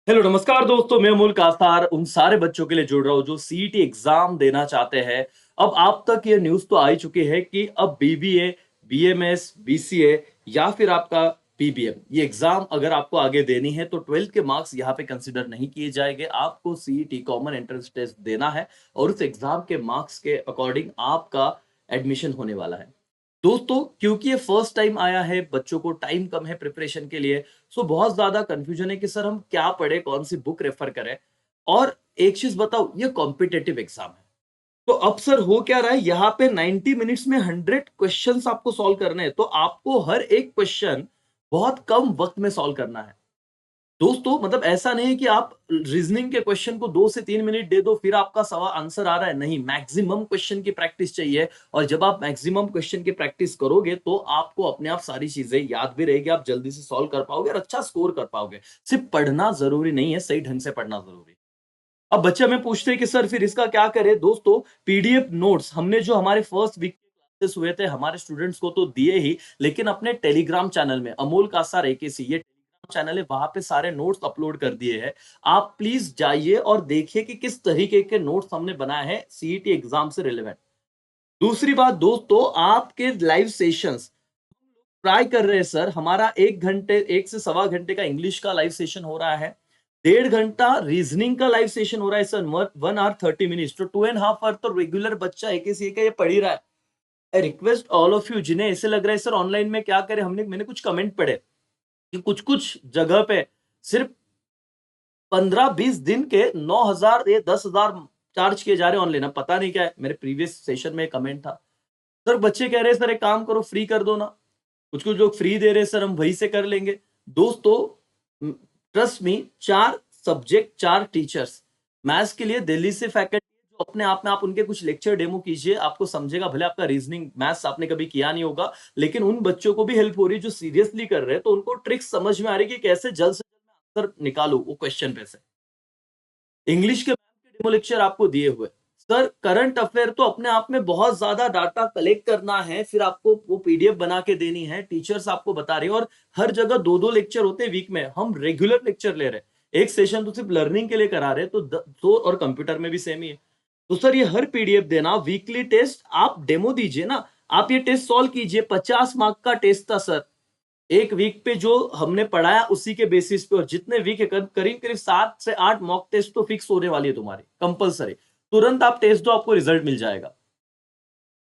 Hello नमस्कार दोस्तों, मैं अमोल कासार उन सारे बच्चों के लिए जुड़ रहा हूँ जो सीईटी एग्जाम देना चाहते हैं। अब आप तक ये न्यूज़ तो आ ही चुकी है कि अब बीबीए, बीएमएस, बीसीए या फिर आपका पीबीएम ये एग्जाम अगर आपको आगे देनी है तो 12th के मार्क्स यहाँ पे कंसिडर नहीं किए जाएंगे। आपको सीईटी कॉमन एंट्रेंस टेस्ट देना है और उस एग्जाम के मार्क्स के अकॉर्डिंग आपका एडमिशन होने वाला है। दोस्तों, क्योंकि ये फर्स्ट टाइम आया है, बच्चों को टाइम कम है प्रिपरेशन के लिए, सो बहुत ज्यादा कंफ्यूजन है कि सर हम क्या पढ़े, कौन सी बुक रेफर करें। और एक चीज बताओ, ये कॉम्पिटेटिव एग्जाम है। तो अब सर हो क्या रहा है, यहाँ पे 90 मिनट्स में 100 क्वेश्चंस आपको सॉल्व करने हैं, तो आपको हर एक क्वेश्चन बहुत कम वक्त में सॉल्व करना है। दोस्तों, मतलब ऐसा नहीं है कि आप रीजनिंग के क्वेश्चन को 2 से 3 मिनट दे दो फिर आपका सवाल आंसर आ रहा है। नहीं, मैक्सिमम क्वेश्चन की प्रैक्टिस चाहिए। और जब आप मैक्सिमम क्वेश्चन की प्रैक्टिस करोगे तो आपको अपने आप सारी चीजें याद भी रहेगी, आप जल्दी से सॉल्व कर पाओगे और अच्छा स्कोर कर पाओगे। सिर्फ पढ़ना जरूरी नहीं है, सही ढंग से पढ़ना जरूरी है। अब बच्चे हमें पूछते हैं कि सर फिर इसका क्या करें। दोस्तों, पीडीएफ नोट्स हमने जो हमारे फर्स्ट वीक क्लासेस हुए थे हमारे स्टूडेंट्स को तो दिए ही, लेकिन अपने टेलीग्राम चैनल में अमोल कासार एकेसी ये टेलीग्राम चैनल है, वहां पे सारे नोट्स अपलोड कर दिए हैं। आप प्लीज जाइए और देखिए कि किस तरीके के नोट्स हमने बनाए हैं सीईटी एग्जाम से रिलेवेंट। दूसरी बात दोस्तों, आपके लाइव सेशंस ट्राई कर रहे हैं सर। हमारा 1 घंटे, 1 से सवा घंटे का इंग्लिश का लाइव सेशन हो रहा है। 1.5 घंटा रीजनिंग का लाइव सेशन हो रहा है सर। 1 hour 30 minutes, तो 2.5 hour तो रेगुलर बच्चा एक ही का ये पढ़ ही रहा है। I request all of you, जिन्हें ऐसे लग रहा है सर ऑनलाइन में क्या करें, मैंने कुछ कमेंट पढ़े कि कुछ कुछ जगह पे सिर्फ 15-20 दिन के 9,000 या 10,000 चार्ज किए जा रहे हैं ऑनलाइन। अब पता नहीं क्या है, मेरे प्रीवियस सेशन में कमेंट था। सर बच्चे कह रहे हैं सर एक काम करो, फ्री कर दो ना। कुछ कुछ लोग फ्री दे रहे हैं सर, हम वहीं से कर लेंगे। दोस्तों, trust me, 4 subject 4 teachers, maths के लिए दिल्ली से फैकल्टी जो अपने आप में, आप उनके कुछ लेक्चर डेमो कीजिए, आपको समझेगा। भले आपका रीजनिंग मैथ्स आपने कभी किया नहीं होगा, लेकिन उन बच्चों को भी हेल्प हो रही है जो सीरियसली कर रहे हैं, तो उनको ट्रिक्स समझ में आ रही है कि कैसे जल्द से जल्द मैं आंसर निकालू वो क्वेश्चन पे से। इंग्लिश के मैम के डेमो लेक्चर आपको दिए हुए। सर करंट अफेयर तो अपने आप में बहुत ज्यादा डाटा कलेक्ट करना है, फिर आपको वो पीडीएफ बना के देनी है। टीचर्स आपको बता रही है और हर जगह 2-2 लेक्चर होते हैं वीक में, हम रेगुलर लेक्चर ले रहे हैं। एक सेशन तो सिर्फ लर्निंग के लिए करा रहे हैं, तो दो, और कंप्यूटर में भी सेम ही है। तो सर ये हर पीडीएफ देना, वीकली टेस्ट आप डेमो दीजिए ना। आप ये टेस्ट सॉल्व कीजिए, 50 मार्क का टेस्ट था सर। एक वीक पे जो हमने पढ़ाया उसी के बेसिस पे, और जितने वीक है करीब करीब 7 से 8 मॉक टेस्ट तो फिक्स होने वाली है तुम्हारी, कंपलसरी। तुरंत आप टेस्ट दो, आपको रिजल्ट मिल जाएगा।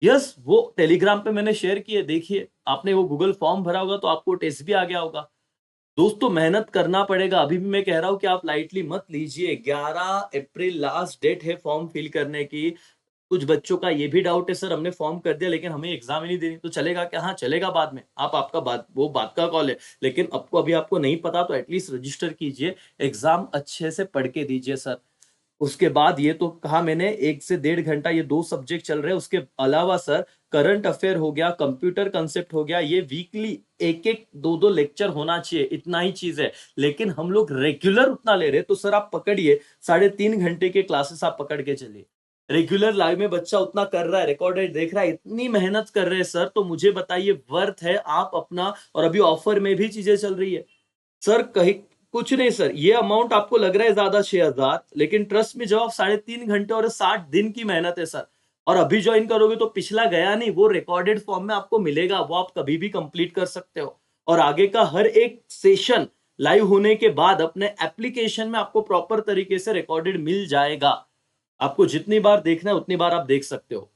यस, वो टेलीग्राम पे मैंने शेयर किए, देखिए। आपने वो गूगल फॉर्म भरा होगा तो आपको टेस्ट भी आ गया होगा। दोस्तों, मेहनत करना पड़ेगा। अभी भी मैं कह रहा हूं कि आप लाइटली मत लीजिए। 11 अप्रैल लास्ट डेट है फॉर्म फिल करने की। कुछ बच्चों का ये भी डाउट है सर हमने फॉर्म कर दिया लेकिन हमें एग्जाम ही नहीं देनी, तो चलेगा क्या? हाँ चलेगा, बाद में आप, आपका बात, वो बात का कॉल है। लेकिन आपको, अभी आपको नहीं पता तो एटलीस्ट रजिस्टर कीजिए, एग्जाम अच्छे से पढ़ के दीजिए सर। उसके बाद ये तो कहा मैंने, 1 से 1.5 घंटा ये 2 सब्जेक्ट चल रहे हैं। उसके अलावा सर करंट अफेयर हो गया, कंप्यूटर कंसेप्ट हो गया, ये वीकली एक एक 2-2 लेक्चर होना चाहिए, इतना ही चीज है। लेकिन हम लोग रेगुलर उतना ले रहे हैं, तो सर आप पकड़िए, 3.5 घंटे के क्लासेस आप पकड़ के चलिए। रेगुलर लाइव में बच्चा उतना कर रहा है, रिकॉर्डेड देख रहा है, इतनी मेहनत कर रहे हैं सर, तो मुझे बताइए वर्थ है आप अपना। और अभी ऑफर में भी चीजें चल रही है सर। कहीं कुछ नहीं सर, ये अमाउंट आपको लग रहा है ज्यादा, 6,000, लेकिन ट्रस्ट में जब आप 3.5 घंटे और 60 दिन की मेहनत है सर। और अभी ज्वाइन करोगे तो पिछला गया नहीं, वो रिकॉर्डेड फॉर्म में आपको मिलेगा, वो आप कभी भी कंप्लीट कर सकते हो। और आगे का हर एक सेशन लाइव होने के बाद अपने एप्लीकेशन में आपको प्रॉपर तरीके से रिकॉर्डेड मिल जाएगा। आपको जितनी बार देखना है उतनी बार आप देख सकते हो।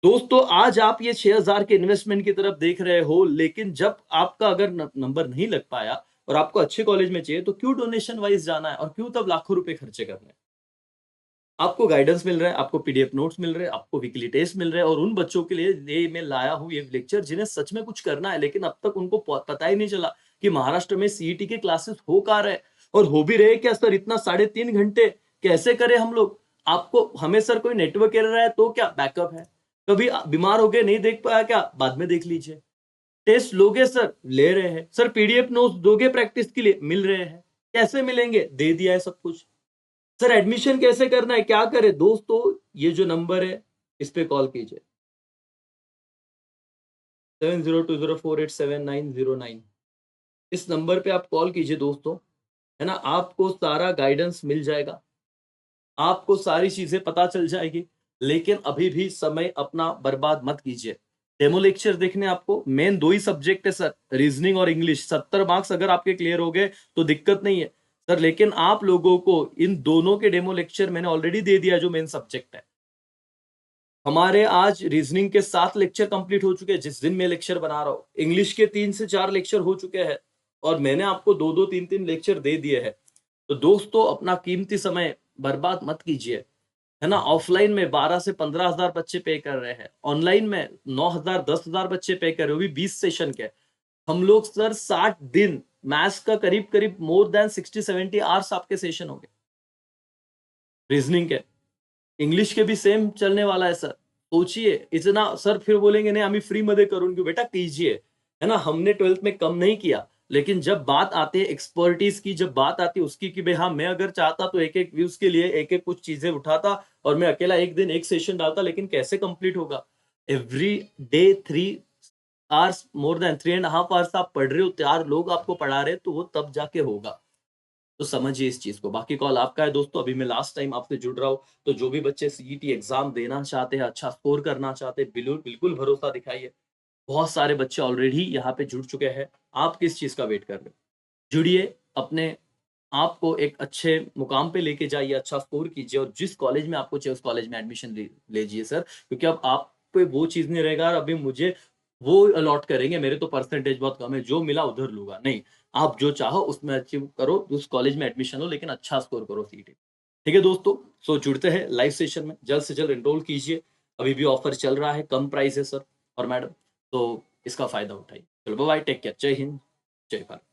दोस्तों, आज आप ये 6,000 के इन्वेस्टमेंट की तरफ देख रहे हो, लेकिन जब आपका अगर नंबर नहीं लग पाया और आपको अच्छे कॉलेज में चाहिए, तो क्यों डोनेशन वाइज जाना है और क्यों तब लाखों रुपए खर्चे करने हैं? आपको गाइडेंस मिल रहा है, आपको पीडीएफ नोट्स मिल रहे हैं, आपको वीकली टेस्ट मिल रहे हैं, और उन बच्चों के लिए ये मैं लाया हूँ ये लेक्चर जिन्हें सच में कुछ करना है, लेकिन अब तक उनको पता ही नहीं चला कि महाराष्ट्र में सीईटी के क्लासेस हो कहाँ रहे। और हो भी रहे क्या सर, इतना 3.5 घंटे कैसे करें हम लोग? आपको, हमें सर कोई नेटवर्क एरर है तो क्या बैकअप है? कभी बीमार हो गए, नहीं देख पाया क्या, बाद में देख लीजिए। टेस्ट लोगे सर, ले रहे हैं सर। पीडीएफ नोट्स दोगे प्रैक्टिस के लिए, मिल रहे हैं। कैसे मिलेंगे? दे दिया है सब कुछ। सर एडमिशन कैसे करना है, क्या करें? दोस्तों, ये जो नंबर है इस पे कॉल कीजिए, 7020487909। इस नंबर पे आप कॉल कीजिए दोस्तों। है ना? आपको सारा गाइडेंस मिल जाएगा, आपको सारी चीज़ें पता चल जाएगी, लेकिन अभी भी समय अपना बर्बाद मत कीजिए। डेमो लेक्चर देखने आपको मेन 2 ही सब्जेक्ट है सर, रीज़निंग और इंग्लिश। 70 मार्क्स अगर आपके क्लियर हो गए तो दिक्कत नहीं है। सर लेकिन आप लोगों को इन दोनों के डेमो लेक्चर मैंने ऑलरेडी दे दिया जो मेन सब्जेक्ट है। हमारे आज रीज़निंग के 7 लेक्चर कंप्लीट हो चुके हैं, जिस दिन मैं लेक्चर बना रहा हूँ। इंग्लिश के 3 से 4 लेक्चर हो चुके हैं और मैंने आपको 2-2, 3-3 लेक्चर दे दिए हैं। तो दोस्तों अपना कीमती समय बर्बाद मत कीजिए, है ना? ऑफलाइन में 12 से 15,000 बच्चे पे कर रहे हैं, ऑनलाइन में 9,000 10,000 बच्चे पे कर रहे हैं, वो भी 20 सेशन के। हम लोग सर 60 दिन मैथ्स का करीब-करीब मोर दैन 60-70 आवर्स आपके सेशन हो गए, रीज़निंग के। इंग्लिश के भी सेम चलने वाला है सर। सोचिए इतना सर फिर बोलेंगे नहीं आम्ही फ्रीमध्ये करून घेऊ। बेटा कीजिए, है ना? हमने 12th में कम नहीं किया, लेकिन जब बात आती है एक्सपर्टीज़ की, जब बात आती है उसकी कि भई हाँ, मैं अगर चाहता तो एक-एक व्यूज़ के लिए एक-एक कुछ चीज़ें उठाता और मैं अकेला एक दिन एक सेशन डालता, लेकिन कैसे कंप्लीट होगा? Every day 3 hours more than 3 and half hours आप पढ़ रहे हो, 4 लोग आपको पढ़ा रहे हैं, तो वो तब जाके होगा। तो समझिए इस चीज़ को। बाकी कॉल आपका है दोस्तों, अभी मैं लास्ट टाइम आपसे जुड़ रहा हूँ, तो जो भी बच्चे सीईटी एग्ज़ाम देना चाहते हैं, अच्छा स्कोर करना चाहते हैं, बिल्कुल भरोसा दिखाइए। बहुत सारे बच्चे ऑलरेडी यहाँ पे जुड़ चुके हैं। आप किस चीज़ का वेट कर रहे हो? जुड़िए, अपने आप को एक अच्छे मुकाम पे लेके जाइए, अच्छा स्कोर कीजिए और जिस कॉलेज में आपको चाहिए उस कॉलेज में एडमिशन ले लीजिए सर। क्योंकि अब आप पे वो चीज़ नहीं रहेगा और अभी मुझे वो अलॉट करेंगे, मेरे तो परसेंटेज बहुत कम है, जो मिला उधर लूँगा। नहीं, आप जो चाहो उसमें अचीव करो, उस कॉलेज में एडमिशन लो लेकिन अच्छा स्कोर करो सीईटी। ठीक है दोस्तों? सो जुड़ते हैं लाइव सेशन में, जल्द से जल्द एनरोल कीजिए। अभी भी ऑफर चल रहा है, कम प्राइस है सर और मैडम, तो इसका फ़ायदा उठाइए। चलो बाय-बाय, टेक केयर, जय हिंद, जय भारत।